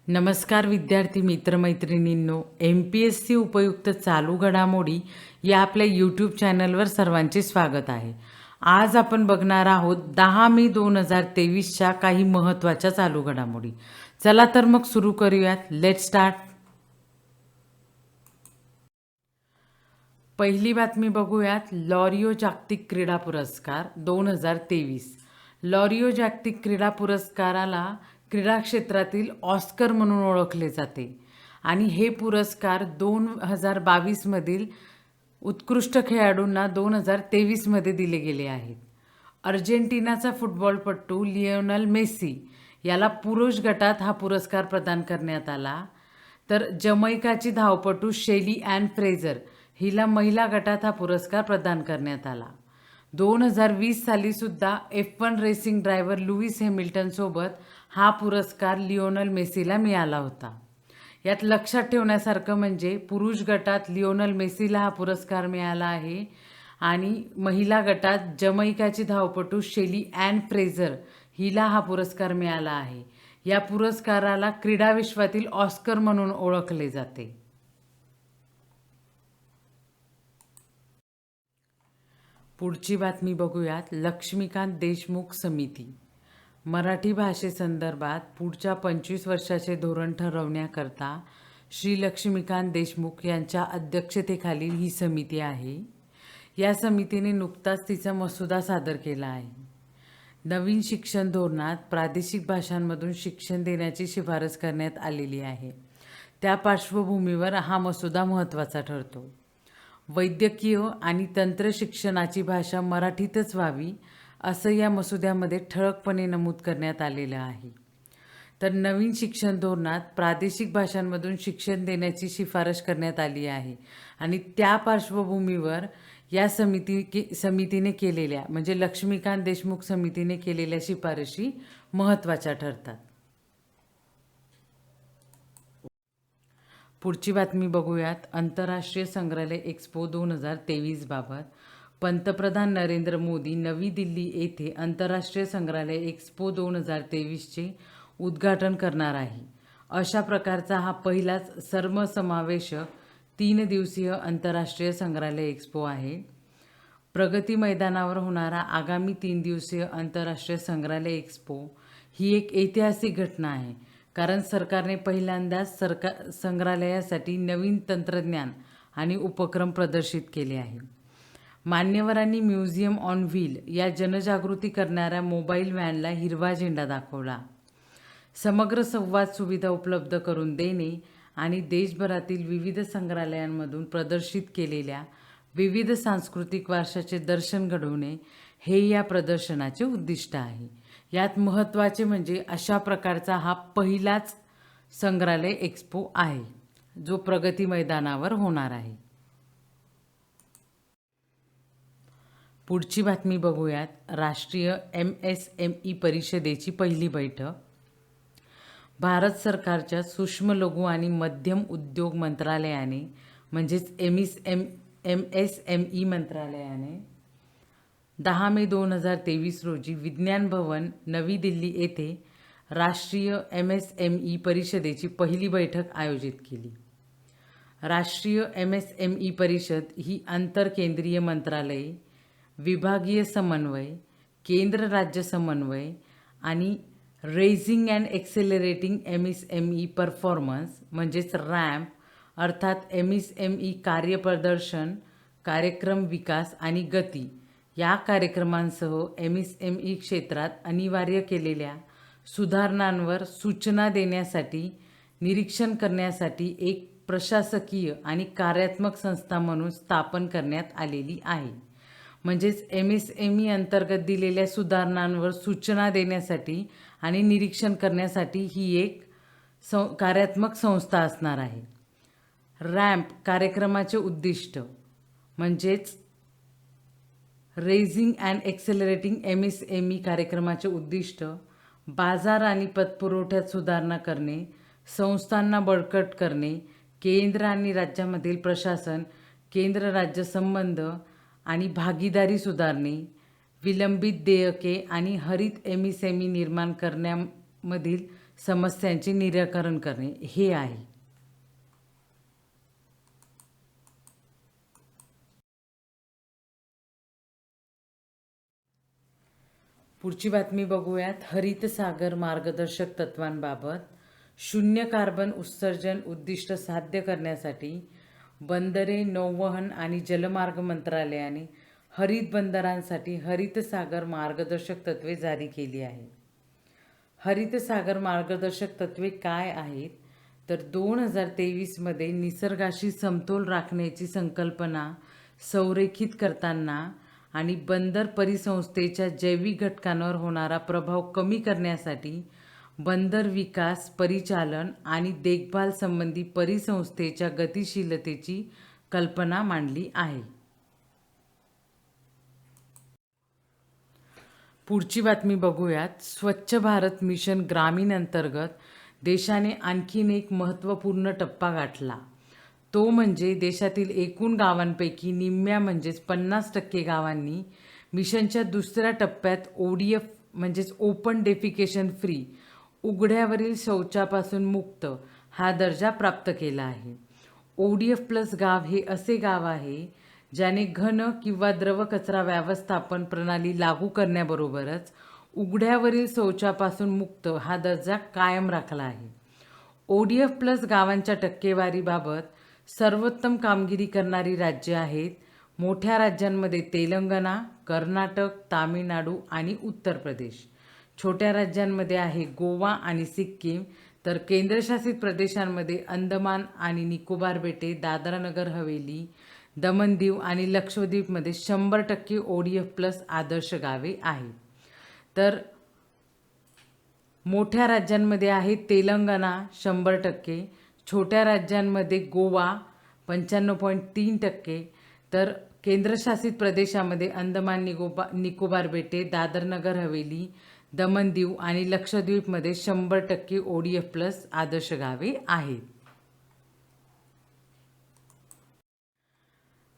नमस्कार विद्यार्थी मित्रमैत्रिणींनो, MPSC उपयुक्त चालू घडामोडी या आपल्या यूट्यूब चॅनलवर सर्वांचे स्वागत आहे. आज आपण बघणार आहोत 10 मे 2023च्या काही महत्त्वाच्या चालू घडामोडी. चला तर मग सुरू करूयात. Let start. पहिली बातमी बघूयात. लॉरिओ जागतिक क्रीडा पुरस्कार 2023. लॉरिओ जागतिक क्रीडा पुरस्काराला क्रीडा क्षेत्रातील ऑस्कर म्हणून ओळखले जाते आणि हे पुरस्कार 2022मधील उत्कृष्ट खेळाडूंना 2023मध्ये दिले गेले आहेत. अर्जेंटिनाचा फुटबॉलपटू लिओनेल मेसी याला पुरुष गटात हा पुरस्कार प्रदान करण्यात आला, तर जमैकाची धावपटू शेली ॲन फ्रेझर हिला महिला गटात हा पुरस्कार प्रदान करण्यात आला. 2020 साली सुद्धा F1 रेसिंग ड्रायव्हर लुईस हॅमिल्टनसोबत हा पुरस्कार लिओनेल मेसीला मिळाला होता. यात लक्षात ठेवण्यासारखं म्हणजे पुरुष गटात लिओनेल मेसीला हा पुरस्कार मिळाला आहे आणि महिला गटात जमैकाची धावपटू शेली ॲन फ्रेझर हिला हा पुरस्कार मिळाला आहे. या पुरस्काराला क्रीडा विश्वातील ऑस्कर म्हणून ओळखले जाते. पुढची बातमी बघूयात. लक्ष्मीकांत देशमुख समिती. मराठी भाषेसंदर्भात पुढच्या 25 वर्षाचे धोरण ठरवण्याकरता श्री लक्ष्मीकांत देशमुख यांच्या अध्यक्षतेखाली ही समिती आहे. या समितीने नुकताच तिचा मसुदा सादर केला आहे. नवीन शिक्षण धोरणात प्रादेशिक भाषांमधून शिक्षण देण्याची शिफारस करण्यात आलेली आहे. त्या पार्श्वभूमीवर हा मसुदा महत्त्वाचा ठरतो. वैद्यकीय आणि तंत्र शिक्षणाची भाषा मराठीतच व्हावी असं या मसुद्यामध्ये ठळकपणे नमूद करण्यात आलेलं आहे. तर नवीन शिक्षण धोरणात प्रादेशिक भाषांमधून शिक्षण देण्याची शिफारस करण्यात आली आहे आणि त्या पार्श्वभूमीवर या समितीने केलेल्या म्हणजे लक्ष्मीकांत देशमुख समितीने केलेल्या शिफारशी महत्त्वाच्या ठरतात. पुढची बातमी बघूयात. आंतरराष्ट्रीय संग्रहालय एक्स्पो 2023 बाबत पंतप्रधान नरेंद्र मोदी नवी दिल्ली येथे आंतरराष्ट्रीय संग्रहालय एक्स्पो 2023चे उद्घाटन करणार आहे. अशा प्रकारचा हा पहिलाच सर्वसमावेशक 3 दिवसीय आंतरराष्ट्रीय संग्रहालय एक्स्पो आहे. प्रगती मैदानावर होणारा आगामी 3 दिवसीय आंतरराष्ट्रीय संग्रहालय एक्स्पो ही एक ऐतिहासिक घटना आहे, कारण सरकारने पहिल्यांदाच संग्रहालयासाठी नवीन तंत्रज्ञान आणि उपक्रम प्रदर्शित केले आहे. मान्यवरांनी म्युझियम ऑन व्हील या जनजागृती करणाऱ्या मोबाईल व्हॅनला हिरवा झेंडा दाखवला. समग्र संवाद सुविधा उपलब्ध करून देणे आणि देशभरातील विविध संग्रहालयांमधून प्रदर्शित केलेल्या विविध सांस्कृतिक वारशाचे दर्शन घडवणे हे या प्रदर्शनाचे उद्दिष्ट आहे. यात महत्त्वाचे म्हणजे अशा प्रकारचा हा पहिलाच संग्रहालय एक्स्पो आहे जो प्रगती मैदानावर होणार आहे. पुढची बातमी बघूयात. राष्ट्रीय MSME परिषदेची पहिली बैठक. भारत सरकारच्या सूक्ष्म लघु आणि मध्यम उद्योग मंत्रालयाने म्हणजेच MSME मंत्रालयाने 10 मे 2023 रोजी विज्ञान भवन नवी दिल्ली येथे राष्ट्रीय MSME परिषदेची पहिली बैठक आयोजित केली. राष्ट्रीय MSME परिषद ही आंतरकेंद्रीय मंत्रालये, विभागीय समन्वय, केंद्र राज्य समन्वय आणि raising and accelerating MSME performance म्हणजेच रॅम्प अर्थात MSME कार्यप्रदर्शन, कार्यक्रम विकास आणि गती या कार्यक्रमांसह MSME क्षेत्रात अनिवार्य केलेल्या सुधारणांवर सूचना देण्यासाठी निरीक्षण करण्यासाठी एक प्रशासकीय आणि कार्यात्मक संस्था म्हणून स्थापन करण्यात आलेली आहे. म्हणजेच MSME अंतर्गत दिलेल्या सुधारणांवर सूचना देण्यासाठी आणि निरीक्षण करण्यासाठी ही एक कार्यात्मक संस्था असणार आहे. रॅम्प कार्यक्रमाचे उद्दिष्ट म्हणजेच रेझिंग अँड एक्सेलरेटिंग MSME कार्यक्रमाचे उद्दिष्ट बाजार आणि पतपुरवठ्यात सुधारणा करणे, संस्थांना बळकट करणे, केंद्र आणि राज्यामधील प्रशासन, केंद्र राज्य संबंध आणि भागीदारी सुधारणे, विलंबित देयके आणि हरित MSME निर्माण करण्यामधील समस्यांचे निराकरण करणे हे आहे. पुढची बातमी बघूयात. हरित सागर मार्गदर्शक तत्वांबाबत. शून्य कार्बन उत्सर्जन उद्दिष्ट साध्य करण्यासाठी बंदरे, नौवहन आणि जलमार्ग मंत्रालयाने हरित बंदरांसाठी हरित सागर मार्गदर्शक तत्वे जारी केली आहे. हरित सागर मार्गदर्शक तत्वे काय आहेत तर 2023मध्ये निसर्गाशी समतोल राखण्याची संकल्पना संरेखित करताना आणि बंदर परिसंस्थेच्या जैविक घटकांवर होणारा प्रभाव कमी करण्यासाठी बंदर विकास, परिचालन आणि देखभाल संबंधी परिसंस्थेच्या गतिशीलतेची कल्पना मांडली आहे. पुढची बातमी बघूयात. स्वच्छ भारत मिशन ग्रामीण अंतर्गत देशाने आणखीन एक महत्त्वपूर्ण टप्पा गाठला. तो म्हणजे देशातील एकूण गावांपैकी निम्म्या म्हणजेच 50% गावांनी मिशनच्या दुसऱ्या टप्प्यात ODF म्हणजेच ओपन डेफिकेशन फ्री, उघड्यावरील शौचापासून मुक्त हा दर्जा प्राप्त केला आहे. ODF+ गाव हे असे गाव आहे ज्याने घन किंवा द्रव कचरा व्यवस्थापन प्रणाली लागू करण्याबरोबरच उघड्यावरील शौचापासून मुक्त हा दर्जा कायम राखला आहे. ODF+ गावांच्या टक्केवारीबाबत सर्वोत्तम कामगिरी करणारी राज्ये आहेत. मोठ्या राज्यांमध्ये तेलंगणा, कर्नाटक, तामिळनाडू आणि उत्तर प्रदेश. छोट्या राज्यांमध्ये आहे गोवा आणि सिक्कीम. तर केंद्रशासित प्रदेशांमध्ये अंदमान आणि निकोबार बेटे, दादरा नगर हवेली, दमण दीव आणि लक्षद्वीपमध्ये 100% ODF+ आदर्श गावे आहेत. तर मोठ्या राज्यांमध्ये आहे तेलंगणा 100%, छोट्या राज्यांमध्ये गोवा 95.3%, तर केंद्रशासित प्रदेशामध्ये अंदमान निकोबार बेटे, दादर नगर हवेली, दमण दीव आणि लक्षद्वीपमध्ये 100% ODF+ आदर्श गावे आहेत.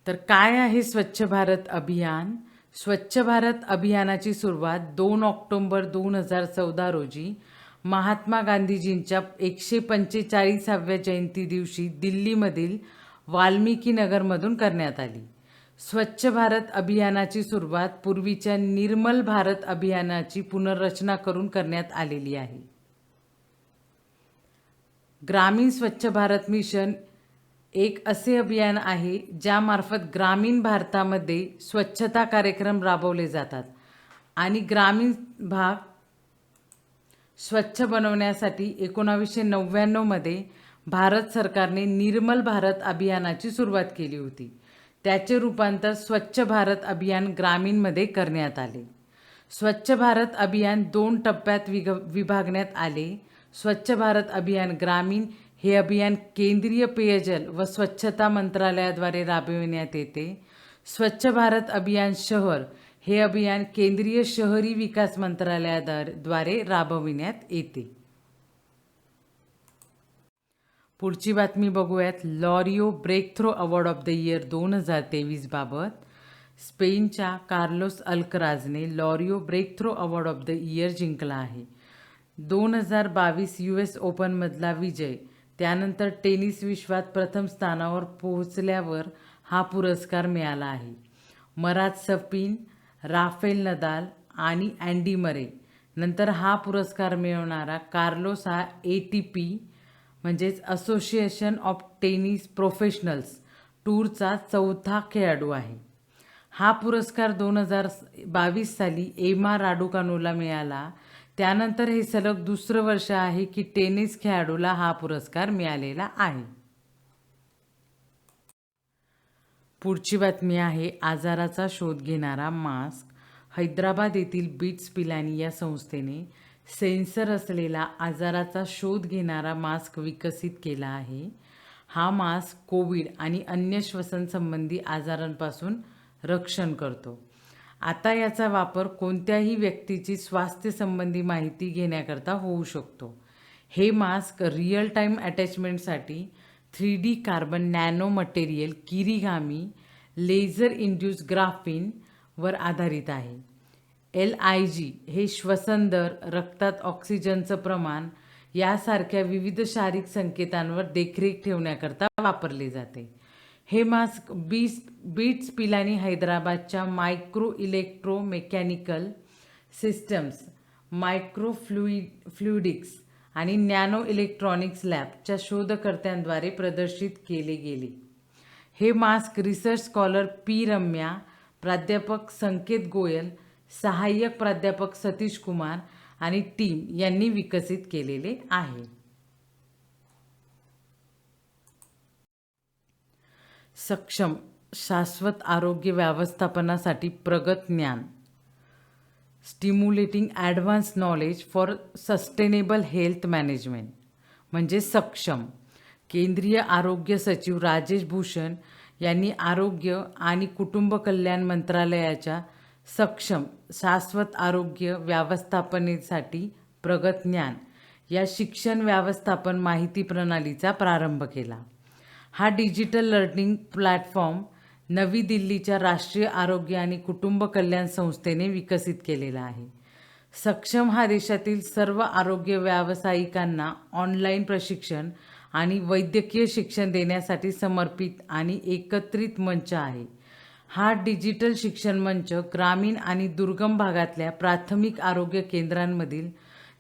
तर काय आहे स्वच्छ भारत अभियान? स्वच्छ भारत अभियानाची सुरुवात 2 ऑक्टोबर 2014 रोजी महात्मा गांधीजींच्या 145व्या जयंती दिवशी दिल्लीमधील वाल्मिकी नगरमधून करण्यात आली. स्वच्छ भारत अभियानाची सुरुवात पूर्वीच्या निर्मल भारत अभियानाची पुनर्रचना करून करण्यात आलेली आहे. ग्रामीण स्वच्छ भारत मिशन एक असे अभियान आहे ज्यामार्फत ग्रामीण भारतामध्ये स्वच्छता कार्यक्रम राबवले जातात आणि ग्रामीण भाग स्वच्छ बनवण्यासाठी 1999 मध्ये भारत सरकारने निर्मल भारत अभियानाची सुरुवात केली होती. त्याचे रूपांतर स्वच्छ भारत अभियान ग्रामीणमध्ये करण्यात आले. स्वच्छ भारत अभियान 2 टप्प्यात विभागण्यात आले. स्वच्छ भारत अभियान ग्रामीण हे अभियान केंद्रीय पेयजल व स्वच्छता मंत्रालयाद्वारे राबविण्यात येते. स्वच्छ भारत अभियान शहर हे अभियान केंद्रीय शहरी विकास मंत्रालयाद्वारे राबविण्यात येते. पुढची बातमी बघूयात. Laureus breakthrough award of the year 2023 बाबत. स्पेनच्या कार्लोस अल्कराजने Laureus breakthrough award of the year जिंकला आहे. 2022 US ओपनमधला विजय, त्यानंतर टेनिस विश्वात प्रथम स्थानावर पोहोचल्यावर हा पुरस्कार मिळाला आहे. मरात सफीन, राफेल नदाल आणि अँडी मरे नंतर हा पुरस्कार मिळवणारा कार्लोस हा ATP म्हणजेच असोसिएशन ऑफ टेनिस प्रोफेशनल्स टूरचा 4था खेळाडू आहे. हा पुरस्कार 2022 साली एमा राडुकानूला मिळाला. त्यानंतर हे सलग दुसरं वर्ष आहे की टेनिस खेळाडूला हा पुरस्कार मिळालेला आहे. पुढची बातमी आहे आजाराचा शोध घेणारा मास्क. हैदराबाद येथील बिट्स पिलानी या संस्थेने सेन्सर असलेला आजाराचा शोध घेणारा मास्क विकसित केला आहे. हा मास्क कोविड आणि अन्य श्वसनसंबंधी आजारांपासून रक्षण करतो. आता याचा वापर कोणत्याही व्यक्तीची स्वास्थ्यसंबंधी माहिती घेण्याकरता होऊ शकतो. हे मास्क रिअल टाईम अटॅचमेंटसाठी 3D carbon nano material kirigami laser induce graphene वर आधारित आहे. LIG हे श्वसन दर, रक्तात ऑक्सिजनचं प्रमाण यासारख्या विविध शारीरिक संकेतांवर देखरेख ठेवण्याकरता वापरले जाते. हे मास्क बीट्स पिलानी हैदराबादच्या micro electro mechanical systems, micro fluidics आणि नॅनो इलेक्ट्रॉनिक्स लॅबच्या शोधकर्त्यांद्वारे प्रदर्शित केले गेले. हे mask research scholar P. Ramya, प्राध्यापक संकेत गोयल, सहाय्यक प्राध्यापक सतीश कुमार आणि टीम यांनी विकसित केलेले आहे. सक्षम शाश्वत आरोग्य व्यवस्थापनासाठी प्रगत ज्ञान, stimulating advance knowledge for sustainable health management म्हणजे सक्षम. केंद्रीय आरोग्य सचिव राजेश भूषण यांनी आरोग्य आणि कुटुंब कल्याण मंत्रालयाच्या सक्षम शाश्वत आरोग्य व्यवस्थापनेसाठी प्रगत ज्ञान या शिक्षण व्यवस्थापन माहिती प्रणालीचा प्रारंभ केला. हा डिजिटल लर्निंग प्लॅटफॉर्म नवी दिल्लीच्या राष्ट्रीय आरोग्य आणि कुटुंब कल्याण संस्थेने विकसित केलेला आहे. सक्षम हा देशातील सर्व आरोग्य व्यावसायिकांना ऑनलाईन प्रशिक्षण आणि वैद्यकीय शिक्षण देण्यासाठी समर्पित आणि एकत्रित मंच आहे. हा डिजिटल शिक्षण मंच ग्रामीण आणि दुर्गम भागातल्या प्राथमिक आरोग्य केंद्रांमधील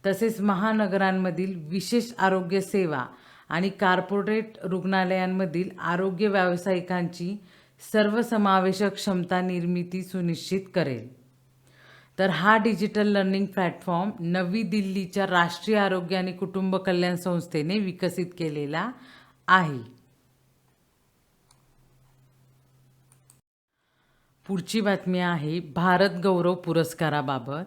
तसेच महानगरांमधील विशेष आरोग्य सेवा आणि कॉर्पोरेट रुग्णालयांमधील आरोग्य व्यावसायिकांची सर्वसमावेशक क्षमता निर्मिती सुनिश्चित करेल. तर हा डिजिटल लर्निंग प्लॅटफॉर्म नवी दिल्लीच्या राष्ट्रीय आरोग्य आणि कुटुंब कल्याण संस्थेने विकसित केलेला आहे. पुढची बातमी आहे भारत गौरव पुरस्काराबाबत.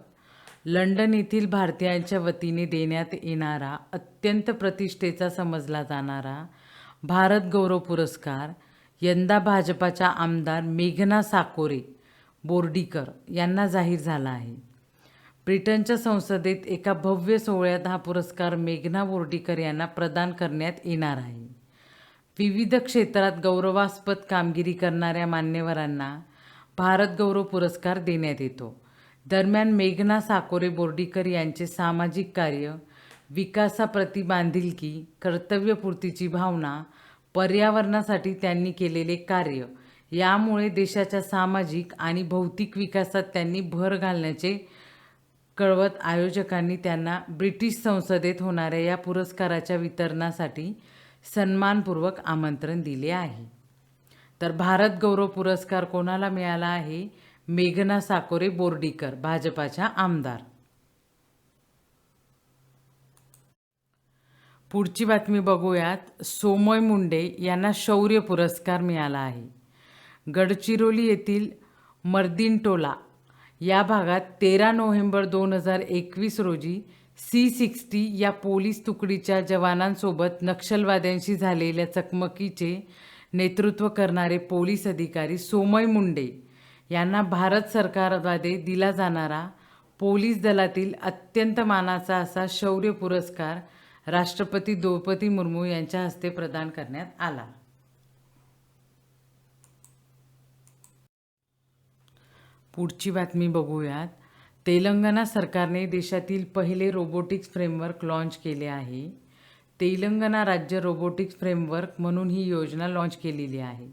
लंडन येथील भारतीयांच्या वतीने देण्यात येणारा अत्यंत प्रतिष्ठेचा समजला जाणारा भारत गौरव पुरस्कार यंदा भाजपाच्या आमदार मेघना साकोरे बोर्डीकर यांना जाहीर झाला आहे. ब्रिटनच्या संसदेत एका भव्य सोहळ्यात हा पुरस्कार मेघना बोर्डीकर यांना प्रदान करण्यात येणार आहे. विविध क्षेत्रात गौरवास्पद कामगिरी करणाऱ्या मान्यवरांना भारत गौरव पुरस्कार देण्यात येतो. दरम्यान मेघना साकोरे बोर्डीकर यांचे सामाजिक कार्य, विकासाप्रती बांधिलकी, कर्तव्यपूर्तीची भावना, पर्यावरणासाठी त्यांनी केलेले कार्य यामुळे देशाच्या सामाजिक आणि भौतिक विकासात त्यांनी भर घालण्याचे कळवत आयोजकांनी त्यांना ब्रिटिश संसदेत होणाऱ्या या पुरस्काराच्या वितरणासाठी सन्मानपूर्वक आमंत्रण दिले आहे. तर भारत गौरव पुरस्कार कोणाला मिळाला आहे? मेघना साकोरे बोर्डीकर, भाजपाच्या आमदार. पुढची बातमी बघूयात. सोमय मुंडे यांना शौर्य पुरस्कार मिळाला आहे. गडचिरोली येथील मर्दिनटोला या भागात 13 नोव्हेंबर 2021 रोजी C-60 या पोलीस तुकडीच्या जवानांसोबत नक्षलवाद्यांशी झालेल्या चकमकीचे नेतृत्व करणारे पोलीस अधिकारी सोमय मुंडे यांना भारत सरकारद्वारे दिला जाणारा पोलीस दलातील अत्यंत मानाचा असा शौर्य पुरस्कार राष्ट्रपती द्रौपदी मुर्मू यांच्या हस्ते प्रदान करण्यात आला. पुढची बातमी बघूयात. तेलंगणा सरकारने देशातील पहिले रोबोटिक्स फ्रेमवर्क लॉन्च केले आहे. तेलंगणा राज्य रोबोटिक्स फ्रेमवर्क म्हणून ही योजना लॉन्च केलेली आहे.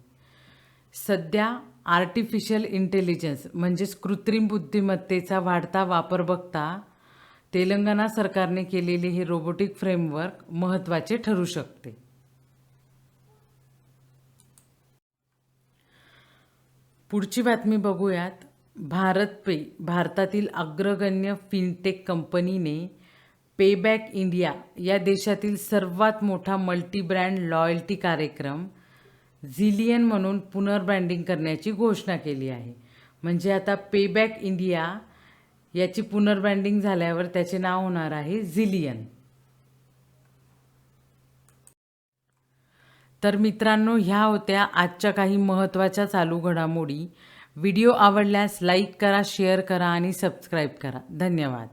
सध्या आर्टिफिशियल इंटेलिजन्स म्हणजेच कृत्रिम बुद्धिमत्तेचा वाढता वापर बघता तेलंगणा सरकारने केलेले हे रोबोटिक फ्रेमवर्क महत्त्वाचे ठरू शकते. पुढची बातमी बघूयात. भारतपे भारतातील अग्रगण्य फिनटेक कंपनीने पेबॅक इंडिया या देशातील सर्वात मोठा मल्टी ब्रँड लॉयल्टी कार्यक्रम झिलियन म्हणून पुनर्ब्रँडिंग करण्याची घोषणा केली आहे. म्हणजे आता पेबॅक इंडिया याची पुनर्ब्रँडिंग झाल्यावर त्याचे नाव होणार आहे झिलियन. तर मित्रांनो, ह्या होत्या आजच्या काही महत्त्वाच्या चालू घडामोडी. व्हिडिओ आवडल्यास लाईक करा, शेअर करा आणि सबस्क्राईब करा. धन्यवाद.